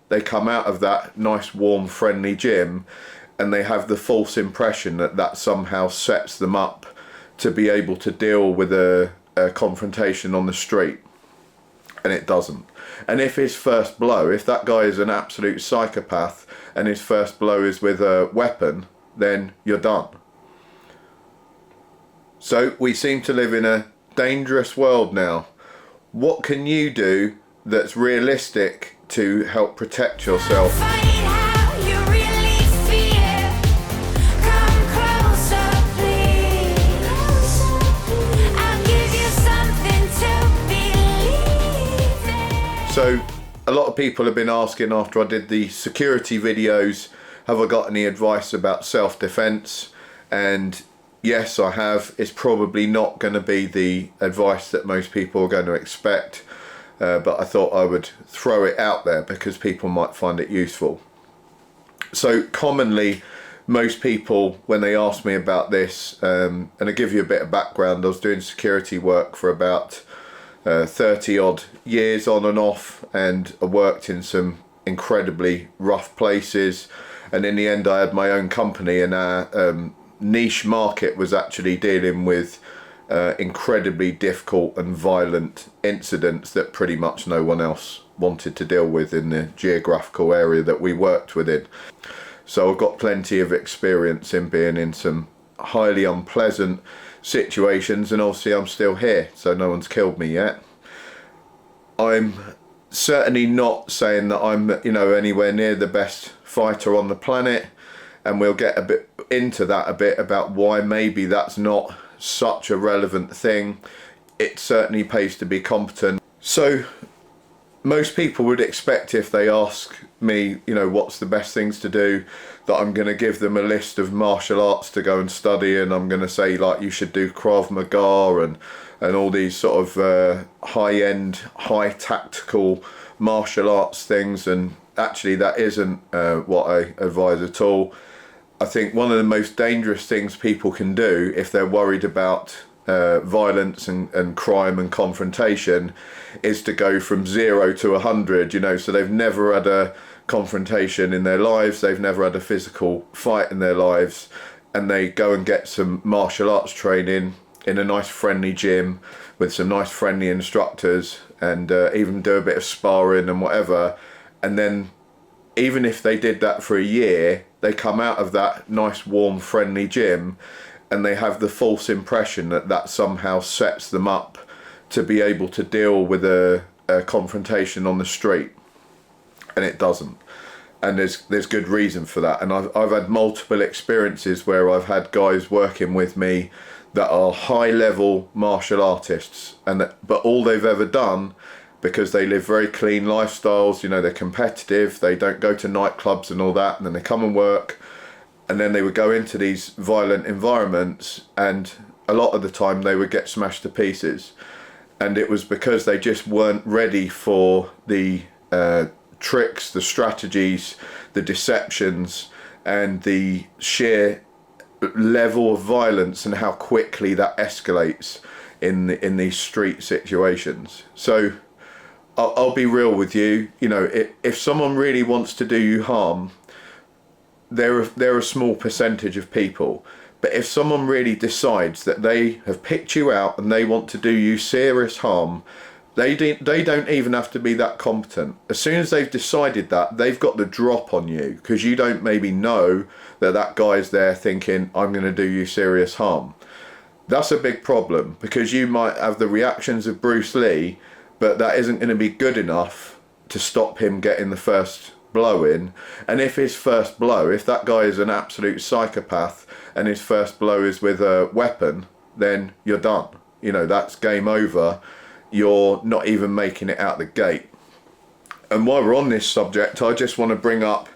they come out of that nice, warm, friendly gym and they have the false impression that that somehow sets them up to be able to deal with a confrontation on the street. And it doesn't. And if his first blow, if that guy is an absolute psychopath and his first blow is with a weapon, then you're done. So we seem to live in a dangerous world now. What can you do that's realistic to help protect yourself? So a lot of people have been asking after I did the security videos, have I got any advice about self-defense? And yes, I have. It's probably not going to be the advice that most people are going to expect, but I thought I would throw it out there because people might find it useful. So commonly, most people, when they ask me about this, and I give you a bit of background, I was doing security work for about 30 odd years on and off, and I worked in some incredibly rough places, and in the end I had my own company, and our niche market was actually dealing with incredibly difficult and violent incidents that pretty much no one else wanted to deal with in the geographical area that we worked within. So I've got plenty of experience in being in some highly unpleasant situations, and obviously I'm still here, so no one's killed me yet. I'm certainly not saying that I'm, anywhere near the best fighter on the planet, and we'll get a bit into that a bit about why maybe that's not such a relevant thing. It certainly pays to be competent. So most people would expect, if they ask me, what's the best things to do, that I'm going to give them a list of martial arts to go and study, and I'm going to say, like, you should do Krav Maga and all these sort of high-end, high-tactical martial arts things, and actually that isn't what I advise at all. I think one of the most dangerous things people can do if they're worried about violence and crime and confrontation is to go from 0 to 100, so they've never had a confrontation in their lives, they've never had a physical fight in their lives, and they go and get some martial arts training in a nice friendly gym with some nice friendly instructors, and even do a bit of sparring and whatever, and then even if they did that for a year, they come out of that nice warm friendly gym and they have the false impression that that somehow sets them up to be able to deal with a confrontation on the street, and it doesn't. And there's good reason for that. And I've had multiple experiences where I've had guys working with me that are high level martial artists, but all they've ever done, because they live very clean lifestyles, they're competitive, they don't go to nightclubs and all that, and then they come and work, and then they would go into these violent environments, and a lot of the time they would get smashed to pieces. And it was because they just weren't ready for the tricks, the strategies, the deceptions, and the sheer level of violence and how quickly that escalates in these street situations. So I'll be real with you, if someone really wants to do you harm, they're a small percentage of people. But if someone really decides that they have picked you out and they want to do you serious harm, they don't even have to be that competent. As soon as they've decided that, they've got the drop on you, because you don't maybe know that guy's there thinking, I'm going to do you serious harm. That's a big problem, because you might have the reactions of Bruce Lee, but that isn't going to be good enough to stop him getting the first blow in. And if his first blow, if that guy is an absolute psychopath and his first blow is with a weapon, then you're done. That's game over. You're not even making it out the gate. And while we're on this subject, I just want to bring up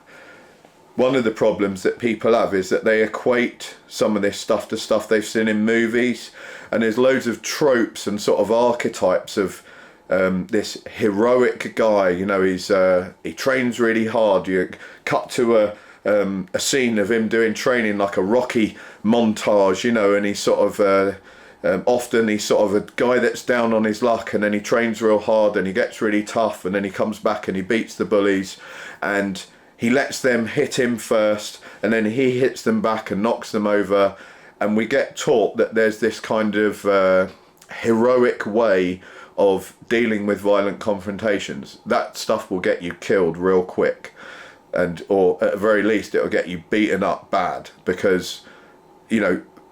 one of the problems that people have, is that they equate some of this stuff to stuff they've seen in movies, and there's loads of tropes and sort of archetypes of this heroic guy. He trains really hard. You cut to a scene of him doing training, like a Rocky montage, and he's sort of Often he's sort of a guy that's down on his luck, and then he trains real hard and he gets really tough, and then he comes back and he beats the bullies, and he lets them hit him first, and then he hits them back and knocks them over. And we get taught that there's this kind of heroic way of dealing with violent confrontations. That stuff will get you killed real quick, or at the very least it'll get you beaten up bad, because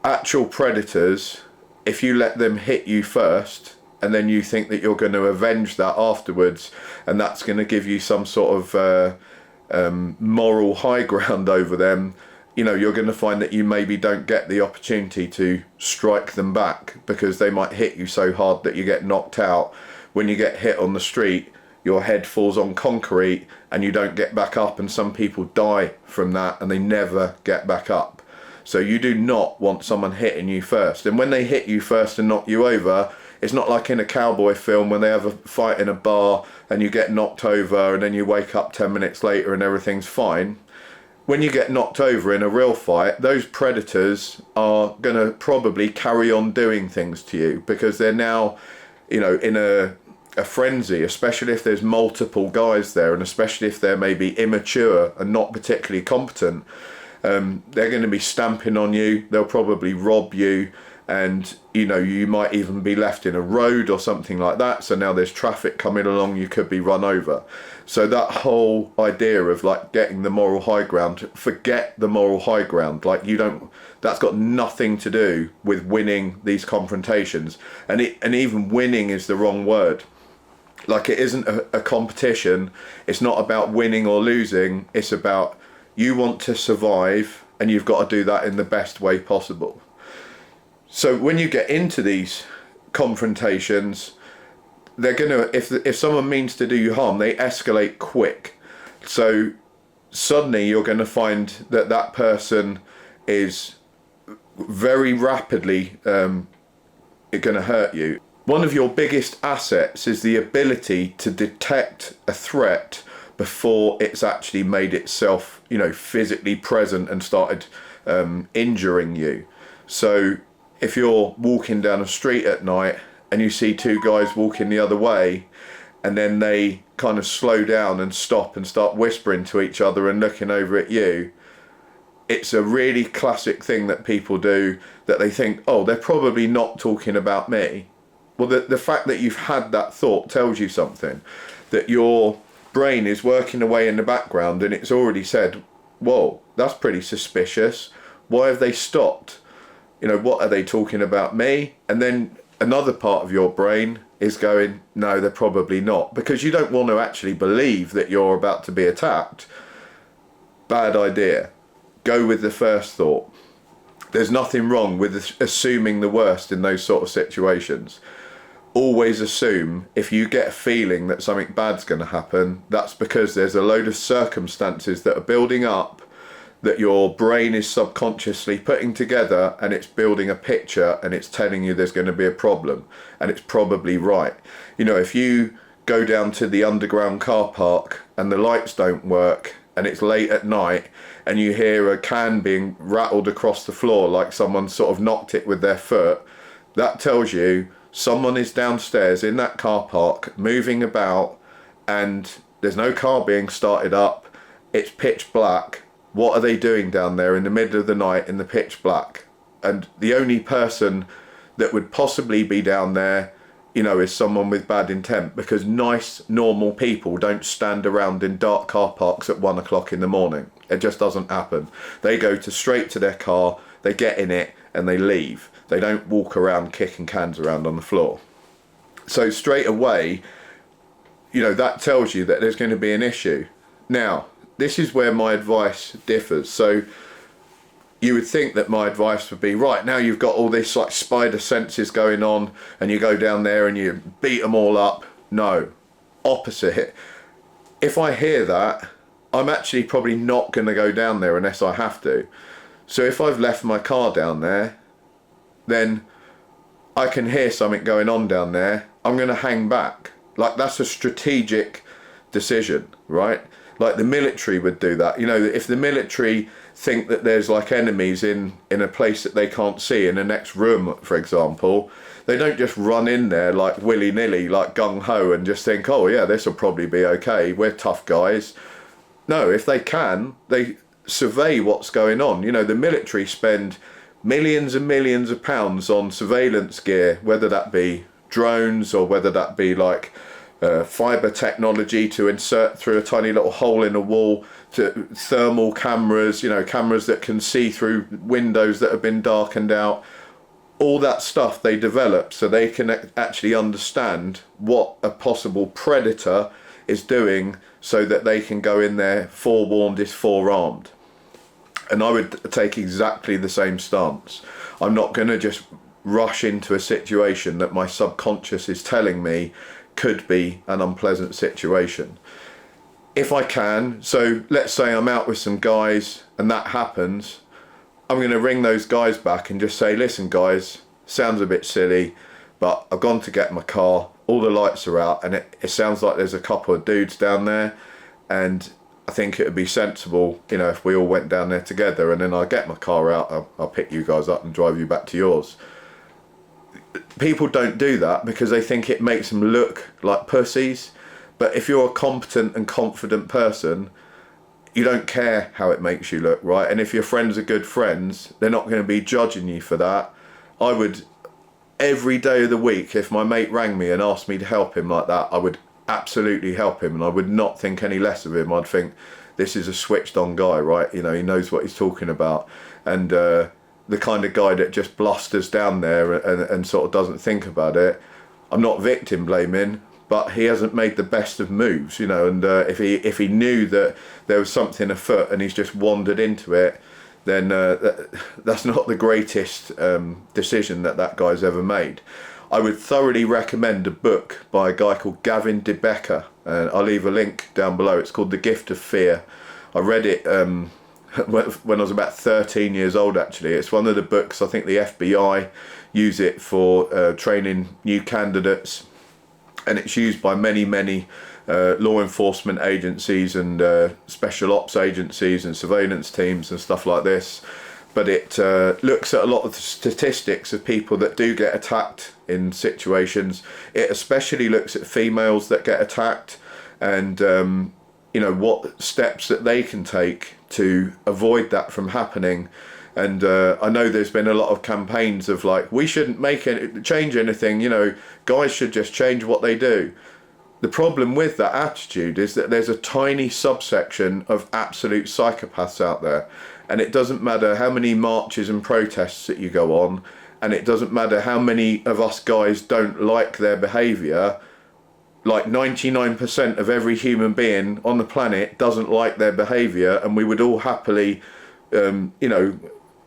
actual predators, if you let them hit you first and then you think that you're going to avenge that afterwards, and that's going to give you some sort of moral high ground over them, you're going to find that you maybe don't get the opportunity to strike them back, because they might hit you so hard that you get knocked out. When you get hit on the street, your head falls on concrete and you don't get back up, and some people die from that and they never get back up. So you do not want someone hitting you first. And when they hit you first and knock you over, it's not like in a cowboy film when they have a fight in a bar and you get knocked over and then you wake up 10 minutes later and everything's fine. When you get knocked over in a real fight, those predators are going to probably carry on doing things to you, because they're now, in a frenzy, especially if there's multiple guys there, and especially if they're maybe immature and not particularly competent. They're going to be stamping on you, they'll probably rob you, and you might even be left in a road or something like that. So now there's traffic coming along, you could be run over. So that whole idea of like getting the moral high ground, forget the moral high ground. Like that's got nothing to do with winning these confrontations, and even winning is the wrong word. Like, it isn't a competition. It's not about winning or losing. It's about, you want to survive, and you've got to do that in the best way possible. So when you get into these confrontations, they're gonna, if someone means to do you harm, they escalate quick. So suddenly you're going to find that person is very rapidly going to hurt you. One of your biggest assets is the ability to detect a threat before it's actually made itself, physically present and started injuring you. So if you're walking down a street at night and you see two guys walking the other way, and then they kind of slow down and stop and start whispering to each other and looking over at you, it's a really classic thing that people do, that they think, oh, they're probably not talking about me. Well, the fact that you've had that thought tells you something, that your brain is working away in the background and it's already said, whoa, that's pretty suspicious. Why have they stopped? What are they talking about me? And then another part of your brain is going, no, they're probably not, because you don't want to actually believe that you're about to be attacked. Bad idea. Go with the first thought. There's nothing wrong with assuming the worst in those sort of situations. Always assume, if you get a feeling that something bad's going to happen, that's because there's a load of circumstances that are building up, that your brain is subconsciously putting together, and it's building a picture and it's telling you there's going to be a problem, and it's probably right. If you go down to the underground car park and the lights don't work and it's late at night and you hear a can being rattled across the floor like someone sort of knocked it with their foot, that tells you someone is downstairs in that car park moving about, and there's no car being started up. It's pitch black. What are they doing down there in the middle of the night in the pitch black? And the only person that would possibly be down there, is someone with bad intent, because nice, normal people don't stand around in dark car parks at 1 o'clock in the morning. It just doesn't happen. They go straight to their car, they get in it, and they leave. They don't walk around kicking cans around on the floor. So straight away, that tells you that there's going to be an issue. Now, this is where my advice differs. So you would think that my advice would be, right, now you've got all this like spider senses going on and you go down there and you beat them all up. No, opposite. If I hear that, I'm actually probably not going to go down there unless I have to. So if I've left my car down there, then I can hear something going on down there. I'm going to hang back. Like, that's a strategic decision, right? Like the military would do that. You know, if the military think that there's like enemies in a place that they can't see, in the next room, for example, they don't just run in there like willy-nilly, like gung-ho, and just think, oh yeah, this will probably be okay, we're tough guys. No, if they can, they survey what's going on. You know, the military spend millions and millions of pounds on surveillance gear, whether that be drones or whether that be like fibre technology to insert through a tiny little hole in a wall, to thermal cameras, you know, cameras that can see through windows that have been darkened out. All that stuff they develop so they can actually understand what a possible predator is doing, so that they can go in there forewarned is forearmed. And I would take exactly the same stance. I'm not going to just rush into a situation that my subconscious is telling me could be an unpleasant situation. If I can, so let's say I'm out with some guys and that happens, I'm going to ring those guys back and just say, listen guys, sounds a bit silly, but I've gone to get my car, all the lights are out, and it sounds like there's a couple of dudes down there, and I think it would be sensible, you know, if we all went down there together, and then I get my car out, I'll pick you guys up and drive you back to yours. People don't do that because they think it makes them look like pussies. But if you're a competent and confident person, you don't care how it makes you look, right? And if your friends are good friends, they're not going to be judging you for that. I would, every day of the week, if my mate rang me and asked me to help him like that, I would absolutely help him, and I would not think any less of him. I'd think, this is a switched on guy, right? You know, he knows what he's talking about. And the kind of guy that just blusters down there and sort of doesn't think about it. I'm not victim blaming, but he hasn't made the best of moves, you know, and if he knew that there was something afoot and he's just wandered into it, then that's not the greatest decision that guy's ever made. I would thoroughly recommend a book by a guy called Gavin De Becker, and I'll leave a link down below. It's called The Gift of Fear. I read it when I was about 13 years old, actually. It's one of the books, I think the FBI use it for training new candidates, and it's used by many law enforcement agencies and special ops agencies and surveillance teams and stuff like this. But it looks at a lot of the statistics of people that do get attacked in situations. It especially looks at females that get attacked, and you know, what steps that they can take to avoid that from happening. And I know there's been a lot of campaigns of like, we shouldn't change anything, you know, guys should just change what they do. The problem with that attitude is that there's a tiny subsection of absolute psychopaths out there, and it doesn't matter how many marches and protests that you go on, and it doesn't matter how many of us guys don't like their behaviour. Like 99% of every human being on the planet doesn't like their behaviour, and we would all happily you know,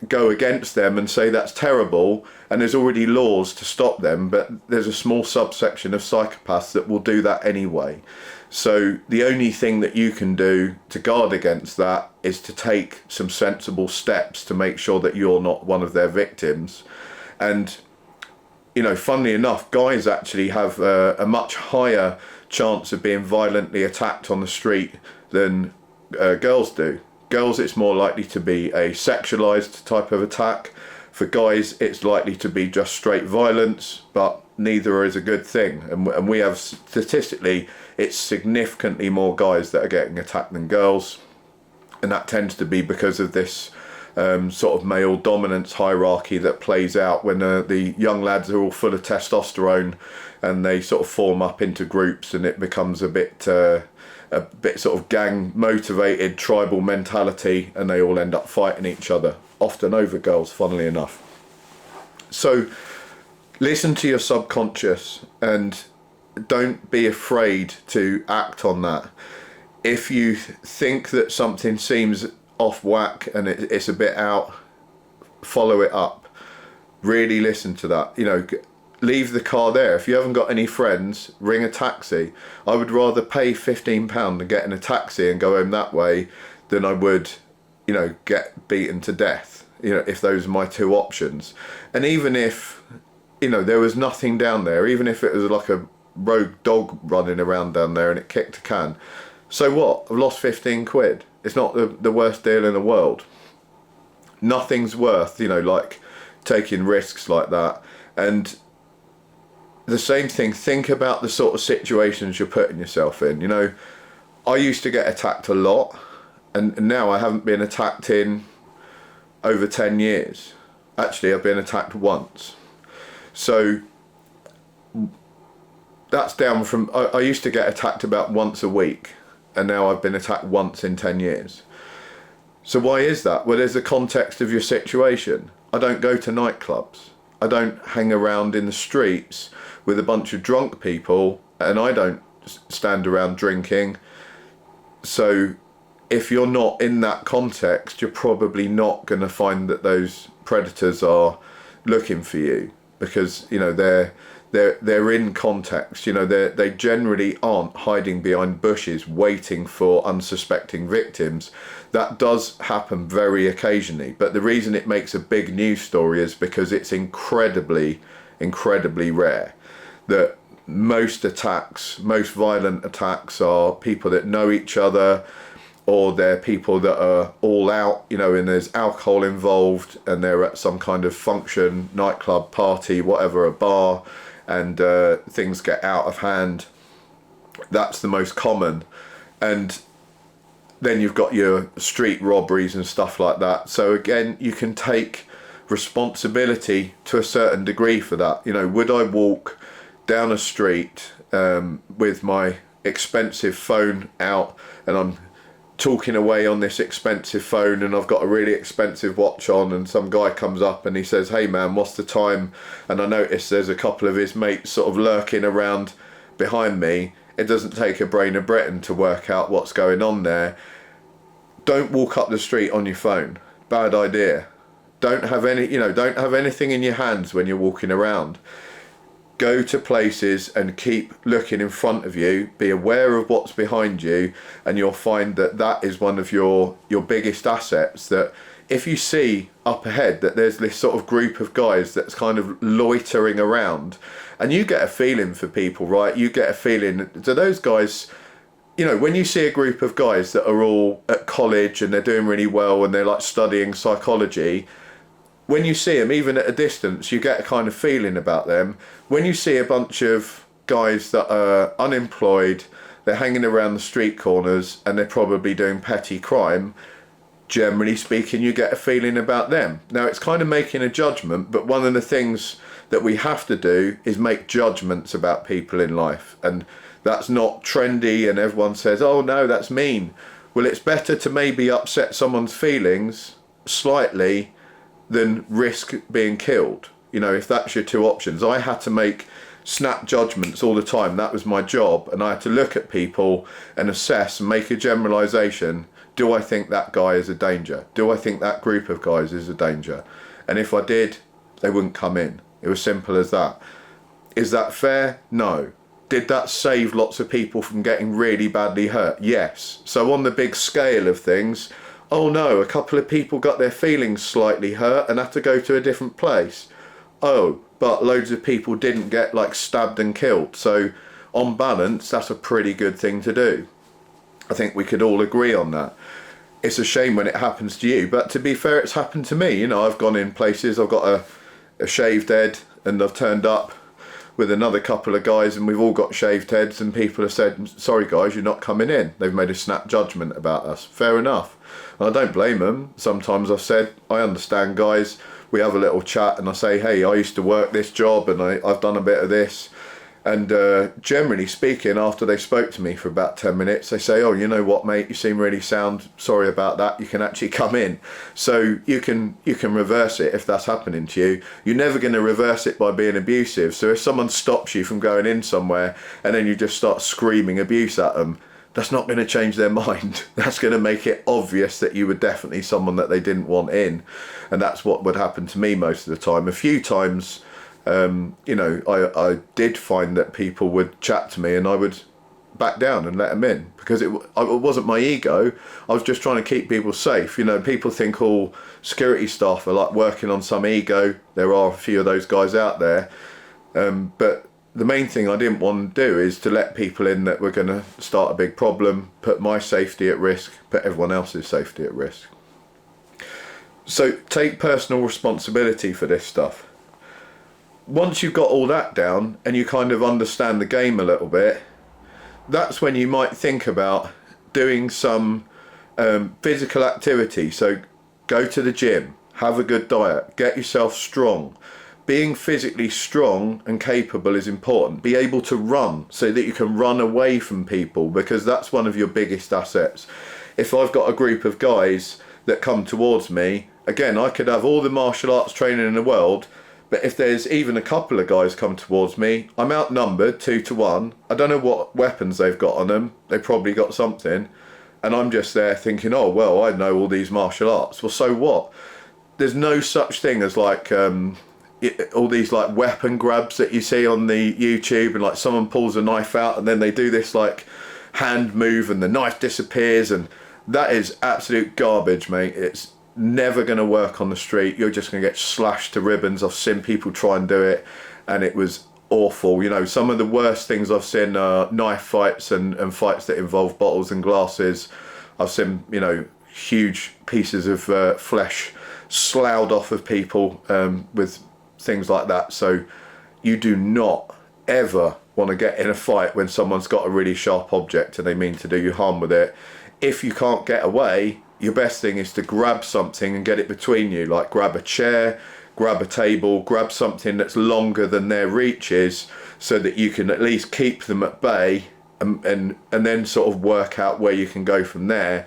go against them and say that's terrible, and there's already laws to stop them, but there's a small subsection of psychopaths that will do that anyway. So the only thing that you can do to guard against that is to take some sensible steps to make sure that you're not one of their victims. And you know, funnily enough, guys actually have a much higher chance of being violently attacked on the street than girls do. Girls, it's more likely to be a sexualized type of attack. For guys, it's likely to be just straight violence, but neither is a good thing. And we have, statistically, it's significantly more guys that are getting attacked than girls. And that tends to be because of this sort of male dominance hierarchy that plays out when the young lads are all full of testosterone, and they sort of form up into groups, and it becomes a bit sort of gang motivated tribal mentality, and they all end up fighting each other, often over girls, funnily enough. So listen to your subconscious and don't be afraid to act on that. If you think that something seems off whack and it's a bit out, follow it up. Really listen to that. You know, leave the car there. If you haven't got any friends, ring a taxi. I would rather pay £15 and get in a taxi and go home that way than I would, you know, get beaten to death, you know, if those are my two options. And even if, you know, there was nothing down there, even if it was like a rogue dog running around down there and it kicked a can, So what? I've lost 15 quid. It's not the worst deal in the world. Nothing's worth, you know, like taking risks like that. And the same thing, think about the sort of situations you're putting yourself in. You know, I used to get attacked a lot, and now I haven't been attacked in over 10 years. Actually, I've been attacked once. So that's down from, I used to get attacked about once a week, and now I've been attacked once in 10 years. So why is that? Well, there's the context of your situation. I don't go to nightclubs. I don't hang around in the streets with a bunch of drunk people, and I don't stand around drinking. So if you're not in that context, you're probably not going to find that those predators are looking for you, because, you know, they're in context. You know, they generally aren't hiding behind bushes waiting for unsuspecting victims. That does happen very occasionally, but the reason it makes a big news story is because it's incredibly rare. That most attacks, most violent attacks, are people that know each other, or they're people that are all out, you know, and there's alcohol involved, and they're at some kind of function, nightclub, party, whatever, a bar, and things get out of hand. That's the most common. And then you've got your street robberies and stuff like that. So again, you can take responsibility to a certain degree for that. You know, would I walk down a street with my expensive phone out, and I'm talking away on this expensive phone, and I've got a really expensive watch on, and some guy comes up and he says, "Hey man, what's the time?" And I notice there's a couple of his mates sort of lurking around behind me. It doesn't take a brain of Britain to work out what's going on there. Don't walk up the street on your phone. Bad idea. Don't have anything in your hands when you're walking around. Go to places and keep looking in front of you. Be aware of what's behind you, and you'll find that that is one of your biggest assets. That if you see up ahead that there's this sort of group of guys that's kind of loitering around, and you get a feeling for people, right? You get a feeling, do those guys, you know, when you see a group of guys that are all at college and they're doing really well and they're like studying psychology, when you see them, even at a distance, you get a kind of feeling about them. When you see a bunch of guys that are unemployed, they're hanging around the street corners and they're probably doing petty crime, generally speaking, you get a feeling about them. Now, it's kind of making a judgment, but one of the things that we have to do is make judgments about people in life. And that's not trendy, and everyone says, "Oh no, that's mean." Well, it's better to maybe upset someone's feelings slightly than risk being killed. You know, if that's your two options. I had to make snap judgments all the time. That was my job, and I had to look at people and assess and make a generalization. Do I think that guy is a danger? Do I think that group of guys is a danger? And if I did, they wouldn't come in. It was simple as that. Is that fair? No. Did that save lots of people from getting really badly hurt? Yes. So on the big scale of things, oh no, a couple of people got their feelings slightly hurt and had to go to a different place. Oh, but loads of people didn't get like stabbed and killed. So on balance, that's a pretty good thing to do. I think we could all agree on that. It's a shame when it happens to you, but to be fair, it's happened to me. You know, I've gone in places, I've got a shaved head, and I've turned up with another couple of guys and we've all got shaved heads, and people have said, "Sorry guys, you're not coming in." They've made a snap judgment about us. Fair enough. And I don't blame them. Sometimes I've said, "I understand guys." We have a little chat and I say, "Hey, I used to work this job and I've done a bit of this." And generally speaking, after they spoke to me for about 10 minutes, they say, "Oh, you know what, mate, you seem really sound. Sorry about that. You can actually come in." So you can reverse it if that's happening to you. You're never going to reverse it by being abusive. So if someone stops you from going in somewhere and then you just start screaming abuse at them, that's not going to change their mind. That's going to make it obvious that you were definitely someone that they didn't want in. And that's what would happen to me most of the time. A few times, you know, I did find that people would chat to me and I would back down and let them in, because it wasn't my ego. I was just trying to keep people safe. You know, people think all security staff are like working on some ego. There are a few of those guys out there, but the main thing I didn't want to do is to let people in that were going to start a big problem, put my safety at risk, put everyone else's safety at risk. So take personal responsibility for this stuff. Once you've got all that down and you kind of understand the game a little bit, that's when you might think about doing some physical activity. So go to the gym, have a good diet, get yourself strong. Being physically strong and capable is important. Be able to run so that you can run away from people, because that's one of your biggest assets. If I've got a group of guys that come towards me, again, I could have all the martial arts training in the world, but if there's even a couple of guys come towards me, I'm outnumbered 2 to 1. I don't know what weapons they've got on them. They probably got something. And I'm just there thinking, oh, well, I know all these martial arts. Well, so what? There's no such thing as like all these like weapon grabs that you see on the YouTube, and like someone pulls a knife out and then they do this like hand move and the knife disappears, and that is absolute garbage, mate. It's never going to work on the street. You're just going to get slashed to ribbons. I've seen people try and do it and it was awful. You know, some of the worst things I've seen are knife fights and fights that involve bottles and glasses. I've seen, you know, huge pieces of flesh sloughed off of people with things like that. So you do not ever want to get in a fight when someone's got a really sharp object and they mean to do you harm with it. If you can't get away, your best thing is to grab something and get it between you, like grab a chair, grab a table, grab something that's longer than their reach is, so that you can at least keep them at bay, and then sort of work out where you can go from there.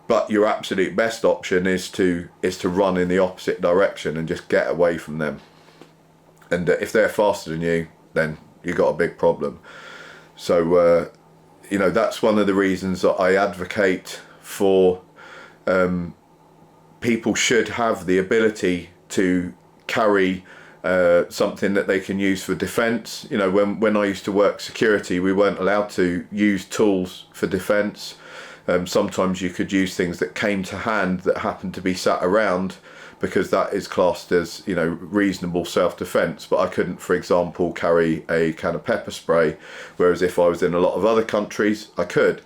But your absolute best option is to run in the opposite direction and just get away from them. And if they're faster than you, then you've got a big problem. So, you know, that's one of the reasons that I advocate for people should have the ability to carry something that they can use for defence. You know, when I used to work security, we weren't allowed to use tools for defence. Sometimes you could use things that came to hand that happened to be sat around, because that is classed as, you know, reasonable self-defense. But I couldn't, for example, carry a can of pepper spray, whereas if I was in a lot of other countries, I could.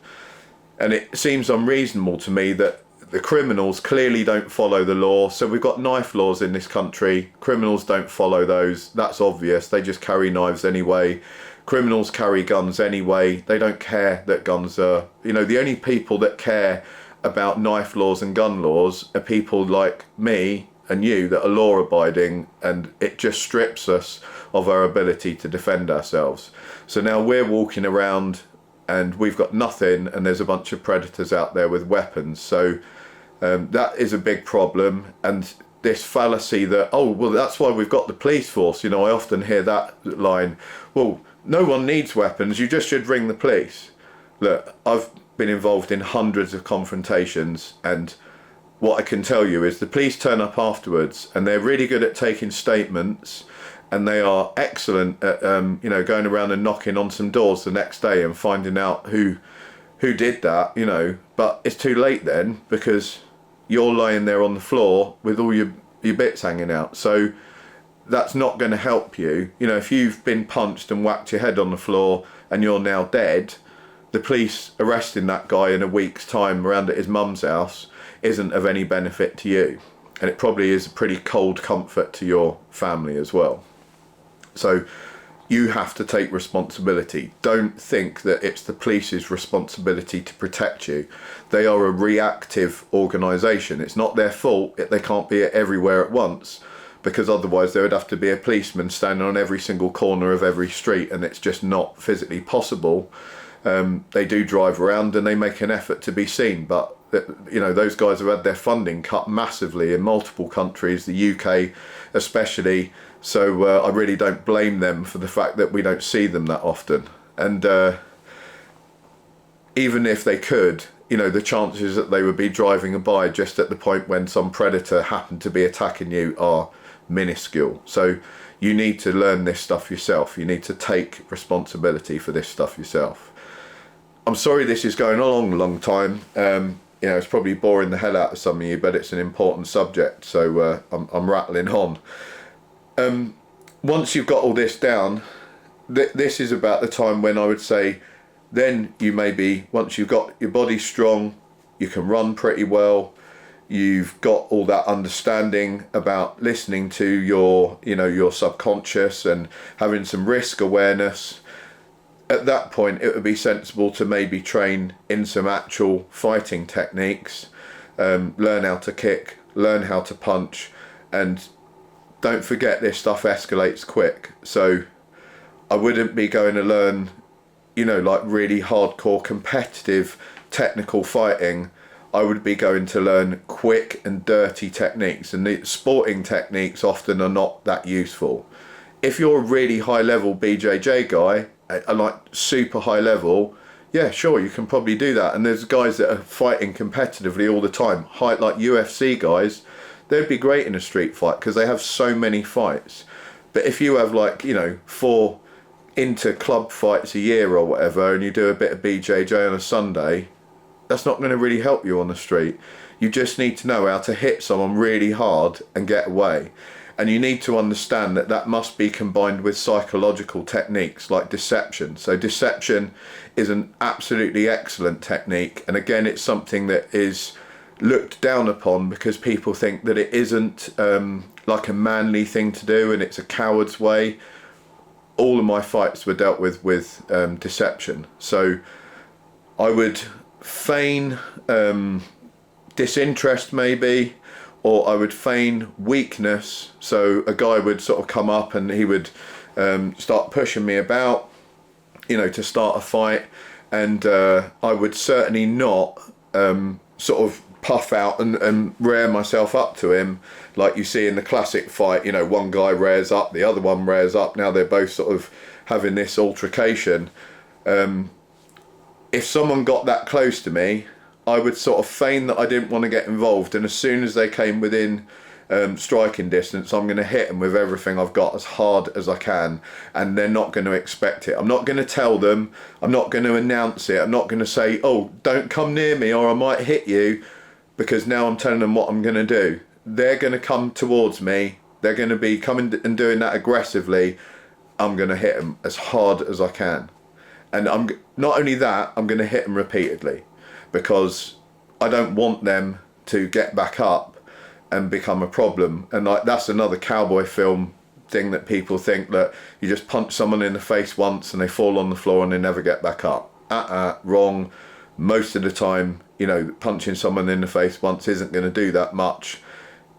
And it seems unreasonable to me that the criminals clearly don't follow the law. So we've got knife laws in this country. Criminals don't follow those. That's obvious. They just carry knives anyway. Criminals carry guns anyway. They don't care that guns are, you know, the only people that care about knife laws and gun laws are people like me and you that are law abiding, and it just strips us of our ability to defend ourselves. So now we're walking around and we've got nothing, and there's a bunch of predators out there with weapons. So that is a big problem. And this fallacy that, oh, well, that's why we've got the police force. You know, I often hear that line, well, no one needs weapons, you just should ring the police. Look, I've been involved in hundreds of confrontations, and what I can tell you is the police turn up afterwards and they're really good at taking statements, and they are excellent at you know, going around and knocking on some doors the next day and finding out who did that, you know. But it's too late then, because you're lying there on the floor with all your bits hanging out. So that's not going to help you. You know, if you've been punched and whacked your head on the floor and you're now dead, the police arresting that guy in a week's time around at his mum's house isn't of any benefit to you. And it probably is a pretty cold comfort to your family as well. So you have to take responsibility. Don't think that it's the police's responsibility to protect you. They are a reactive organisation. It's not their fault. They can't be everywhere at once, because otherwise there would have to be a policeman standing on every single corner of every street, and it's just not physically possible. They do drive around and they make an effort to be seen, but you know, those guys have had their funding cut massively in multiple countries, the UK especially. So I really don't blame them for the fact that we don't see them that often. And even if they could, you know, the chances that they would be driving by just at the point when some predator happened to be attacking you are minuscule. So you need to learn this stuff yourself. You need to take responsibility for this stuff yourself. I'm sorry this is going on a long time. You know, it's probably boring the hell out of some of you, but it's an important subject, so I'm rattling on. Once you've got all this down, this is about the time when I would say, then you maybe, once you've got your body strong, you can run pretty well, you've got all that understanding about listening to your, you know, your subconscious and having some risk awareness. At that point, it would be sensible to maybe train in some actual fighting techniques, learn how to kick, learn how to punch, and don't forget this stuff escalates quick. So I wouldn't be going to learn, you know, like really hardcore competitive technical fighting. I would be going to learn quick and dirty techniques, and the sporting techniques often are not that useful. If you're a really high level BJJ guy, like super high level, yeah, sure, you can probably do that. And there's guys that are fighting competitively all the time, high, like UFC guys, they'd be great in a street fight because they have so many fights. But if you have, like, you know, 4 inter club fights a year or whatever, and you do a bit of BJJ on a Sunday, that's not going to really help you on the street. You just need to know how to hit someone really hard and get away. And you need to understand that that must be combined with psychological techniques like deception. So deception is an absolutely excellent technique. And again, it's something that is looked down upon because people think that it isn't like a manly thing to do and it's a coward's way. All of my fights were dealt with deception. So I would feign disinterest maybe, or I would feign weakness. So a guy would sort of come up and he would start pushing me about, you know, to start a fight, and I would certainly not sort of puff out and rear myself up to him like you see in the classic fight. You know, one guy rears up, the other one rears up, now they're both sort of having this altercation. If someone got that close to me, I would sort of feign that I didn't want to get involved, and as soon as they came within striking distance, I'm going to hit them with everything I've got as hard as I can, and they're not going to expect it. I'm not going to tell them, I'm not going to announce it, I'm not going to say, oh, don't come near me or I might hit you, because now I'm telling them what I'm going to do. They're going to come towards me, they're going to be coming and doing that aggressively. I'm going to hit them as hard as I can, and I'm not only that, I'm going to hit them repeatedly, because I don't want them to get back up and become a problem. And like, that's another cowboy film thing, that people think that you just punch someone in the face once and they fall on the floor and they never get back up. Wrong. Most of the time, you know, punching someone in the face once isn't going to do that much.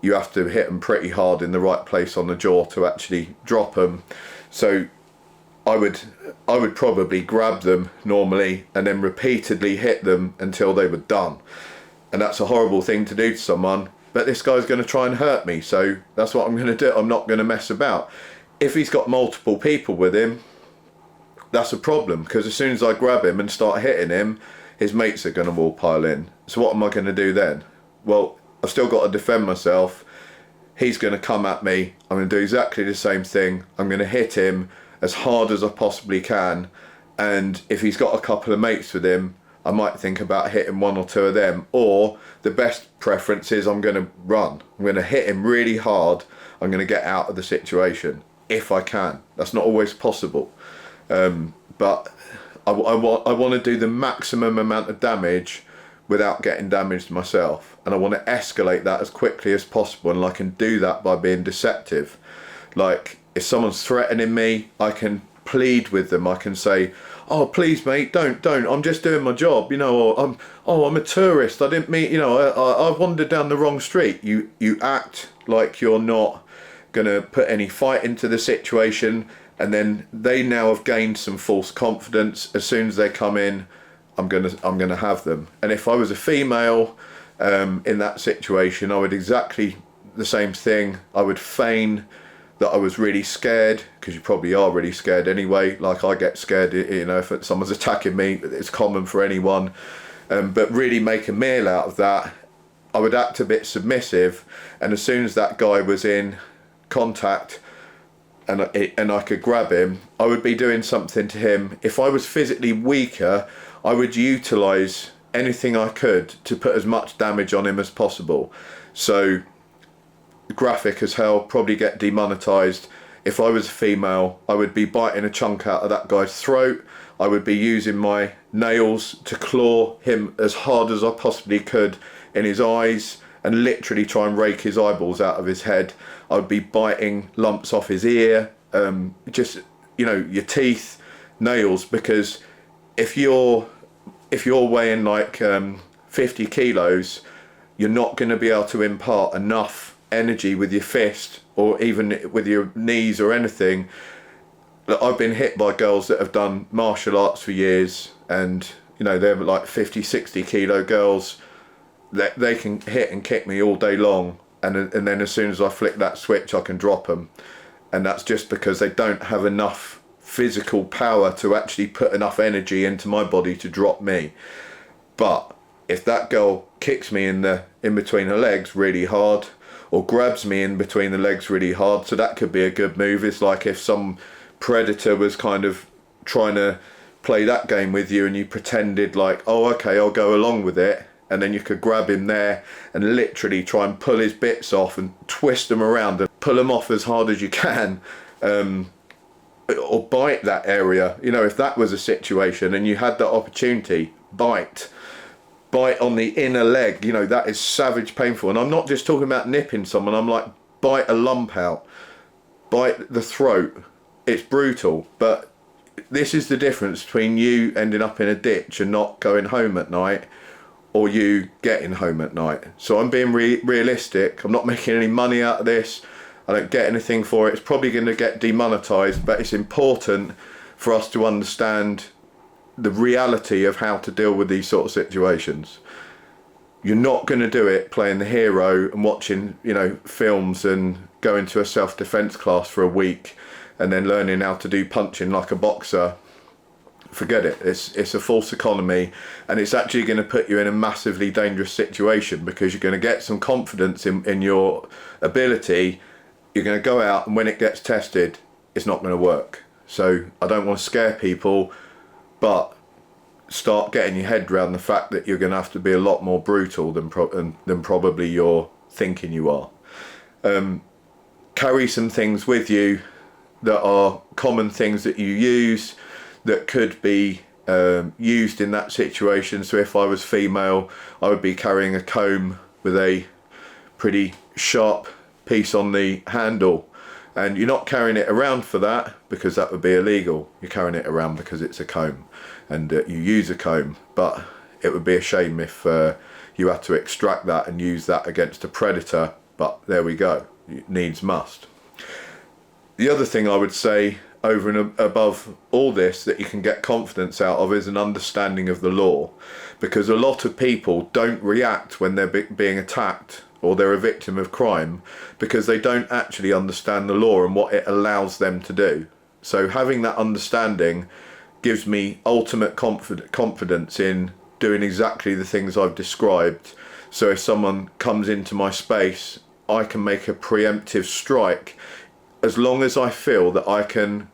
You have to hit them pretty hard in the right place on the jaw to actually drop them. So I would probably grab them normally and then repeatedly hit them until they were done. And that's a horrible thing to do to someone, but this guy's going to try and hurt me, so that's what I'm going to do. I'm not going to mess about. If he's got multiple people with him, that's a problem, because as soon as I grab him and start hitting him, his mates are going to all pile in. So what am I going to do then? Well, I've still got to defend myself. He's going to come at me. I'm going to do exactly the same thing. I'm going to hit him as hard as I possibly can, and if he's got a couple of mates with him, I might think about hitting 1 or 2 of them, or the best preference is I'm going to run. I'm going to hit him really hard. I'm going to get out of the situation if I can. That's not always possible, but I want to do the maximum amount of damage without getting damaged myself, and I want to escalate that as quickly as possible, and I can do that by being deceptive. Like, if someone's threatening me, I can plead with them. I can say, oh, please mate, don't, I'm just doing my job, you know, or I'm a tourist, I didn't mean, you know, I wandered down the wrong street. You act like you're not gonna put any fight into the situation, and then they now have gained some false confidence. As soon as they come in, I'm gonna have them. And if I was a female in that situation, I would exactly the same thing. I would feign that I was really scared, because you probably are really scared anyway. Like, I get scared, you know, if someone's attacking me. It's common for anyone, but really make a meal out of that. I would act a bit submissive, and as soon as that guy was in contact and I could grab him, I would be doing something to him. If I was physically weaker, I would utilise anything I could to put as much damage on him as possible. So graphic as hell, probably get demonetized. If I was a female, I would be biting a chunk out of that guy's throat. I would be using my nails to claw him as hard as I possibly could in his eyes and literally try and rake his eyeballs out of his head. I would be biting lumps off his ear, just, you know, your teeth, nails, because if you're weighing like 50 kilos, you're not going to be able to impart enough energy with your fist or even with your knees or anything. I've been hit by girls that have done martial arts for years, and you know, they're like 50-60 kilo girls that they can hit and kick me all day long, and then as soon as I flick that switch I can drop them. And that's just because they don't have enough physical power to actually put enough energy into my body to drop me. But if that girl kicks me in between her legs really hard, or grabs me in between the legs really hard, so that could be a good move. It's like if some predator was kind of trying to play that game with you and you pretended like, oh okay, I'll go along with it, and then you could grab him there and literally try and pull his bits off and twist them around and pull them off as hard as you can, or bite that area. You know, if that was a situation and you had that opportunity, bite on the inner leg, you know, that is savage painful. And I'm not just talking about nipping someone, I'm like, bite a lump out, bite the throat. It's brutal, but this is the difference between you ending up in a ditch and not going home at night, or you getting home at night. So I'm being realistic. I'm not making any money out of this. I don't get anything for it. It's probably going to get demonetized, but it's important for us to understand the reality of how to deal with these sort of situations. You're not going to do it playing the hero and watching, you know, films and going to a self-defense class for a week and then learning how to do punching like a boxer. Forget it. It's a false economy, and it's actually going to put you in a massively dangerous situation, because you're going to get some confidence in your ability. You're going to go out, and when it gets tested, it's not going to work. So I don't want to scare people, but start getting your head around the fact that you're going to have to be a lot more brutal than probably you're thinking you are. Carry some things with you that are common things that you use that could be used in that situation. So if I was female, I would be carrying a comb with a pretty sharp piece on the handle, and you're not carrying it around for that, because that would be illegal. You're carrying it around because it's a comb and you use a comb, but it would be a shame if you had to extract that and use that against a predator. But there we go, it needs must. The other thing I would say over and above all this that you can get confidence out of is an understanding of the law, because a lot of people don't react when they're being attacked or they're a victim of crime, because they don't actually understand the law and what it allows them to do. So having that understanding gives me ultimate confidence in doing exactly the things I've described. So if someone comes into my space, I can make a preemptive strike, as long as I feel that I can.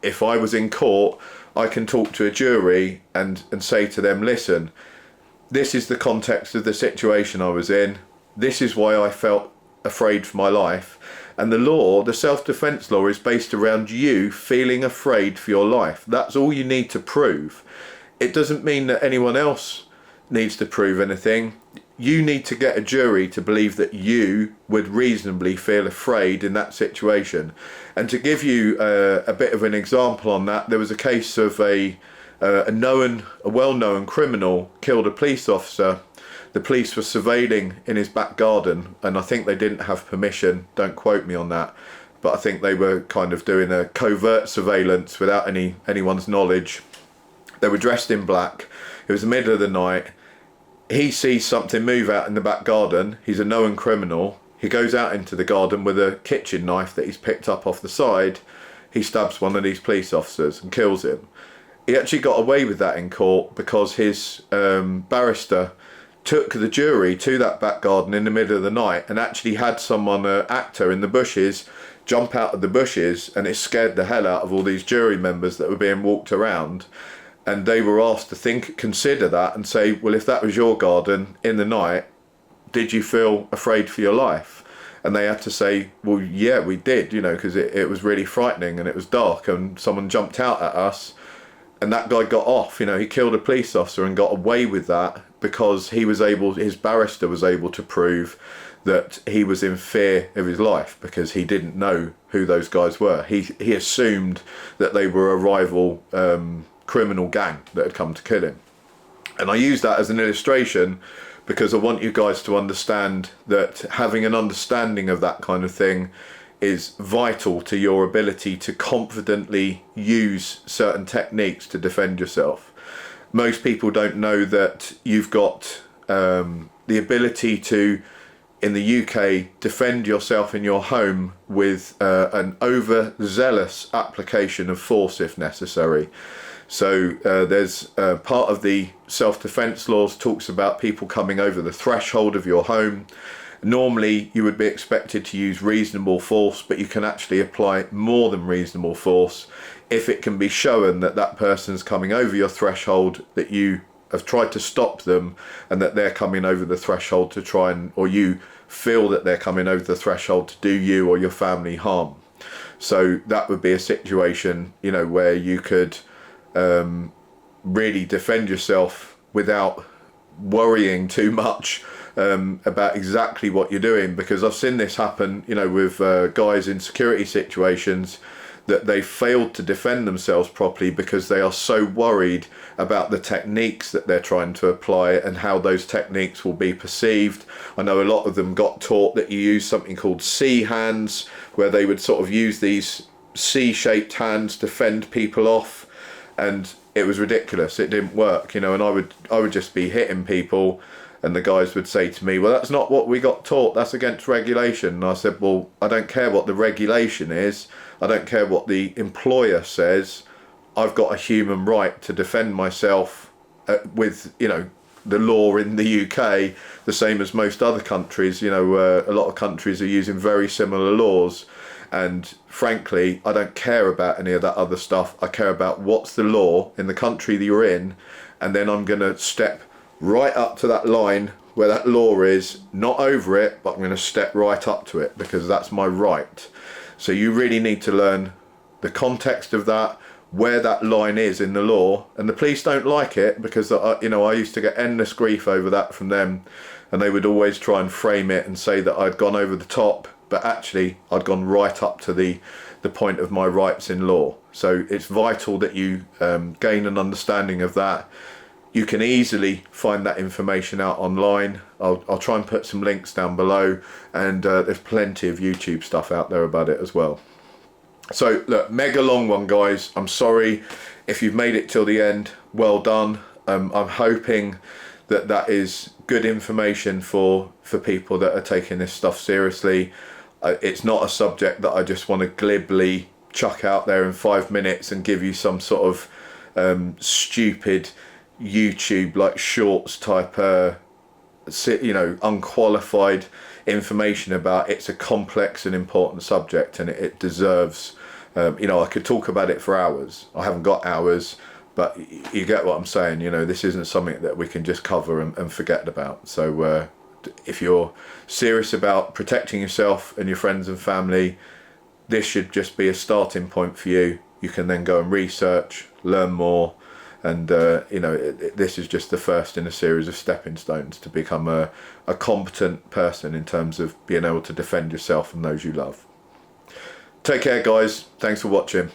If I was in court, I can talk to a jury and say to them, listen, this is the context of the situation I was in. This is why I felt afraid for my life. And the law, the self-defense law, is based around you feeling afraid for your life. That's all you need to prove. It doesn't mean that anyone else needs to prove anything. You need to get a jury to believe that you would reasonably feel afraid in that situation. And to give you a bit of an example on that, there was a case of a well-known criminal killed a police officer. The police were surveilling in his back garden, and I think they didn't have permission, don't quote me on that, but I think they were kind of doing a covert surveillance without anyone's knowledge. They were dressed in black. It was the middle of the night. He sees something move out in the back garden. He's a known criminal. He goes out into the garden with a kitchen knife that he's picked up off the side. He stabs one of these police officers and kills him. He actually got away with that in court because his barrister took the jury to that back garden in the middle of the night and actually had someone, an actor in the bushes, jump out of the bushes, and it scared the hell out of all these jury members that were being walked around. And they were asked to consider that and say, well, if that was your garden in the night, did you feel afraid for your life? And they had to say, well, yeah, we did, you know, because it was really frightening and it was dark and someone jumped out at us and that guy got off. You know, he killed a police officer and got away with that because his barrister was able to prove that he was in fear of his life because he didn't know who those guys were. He assumed that they were a rival criminal gang that had come to kill him. And I use that as an illustration because I want you guys to understand that having an understanding of that kind of thing is vital to your ability to confidently use certain techniques to defend yourself. Most people don't know that you've got the ability to, in the UK, defend yourself in your home with an overzealous application of force if necessary. So there's part of the self-defense laws talks about people coming over the threshold of your home. Normally you would be expected to use reasonable force, but you can actually apply more than reasonable force if it can be shown that that person's coming over your threshold, that you have tried to stop them and that they're coming over the threshold to try and, or you feel that they're coming over the threshold to do you or your family harm. So that would be a situation, you know, where you could really defend yourself without worrying too much about exactly what you're doing, because I've seen this happen, you know, with guys in security situations, that they failed to defend themselves properly because they are so worried about the techniques that they're trying to apply and how those techniques will be perceived. I know a lot of them got taught that you use something called C hands, where they would sort of use these C-shaped hands to fend people off, and it was ridiculous. It didn't work, you know, and I would just be hitting people and the guys would say to me, well, that's not what we got taught, that's against regulation. And I said, well, I don't care what the regulation is, I don't care what the employer says, I've got a human right to defend myself with, you know, the law in the UK, the same as most other countries. You know, a lot of countries are using very similar laws, and frankly, I don't care about any of that other stuff. I care about what's the law in the country that you're in, and then I'm going to step right up to that line where that law is, not over it, but I'm going to step right up to it because that's my right. So you really need to learn the context of that, where that line is in the law, and the police don't like it because, you know, I used to get endless grief over that from them, and they would always try and frame it and say that I'd gone over the top, but actually I'd gone right up to the point of my rights in law. So it's vital that you gain an understanding of that. You can easily find that information out online. I'll try and put some links down below, and there's plenty of YouTube stuff out there about it as well. So look, mega long one, guys. I'm sorry if you've made it till the end. Well done. I'm hoping that that is good information for people that are taking this stuff seriously. It's not a subject that I just want to glibly chuck out there in 5 minutes and give you some sort of stupid YouTube like shorts type you know, unqualified information about. It's a complex and important subject, and it deserves, you know, I could talk about it for hours. I haven't got hours, but you get what I'm saying. You know, this isn't something that we can just cover and forget about. So if you're serious about protecting yourself and your friends and family, this should just be a starting point for you. You can then go and research, learn more, and you know, this is just the first in a series of stepping stones to become a competent person in terms of being able to defend yourself and those you love. Take care, guys. Thanks for watching.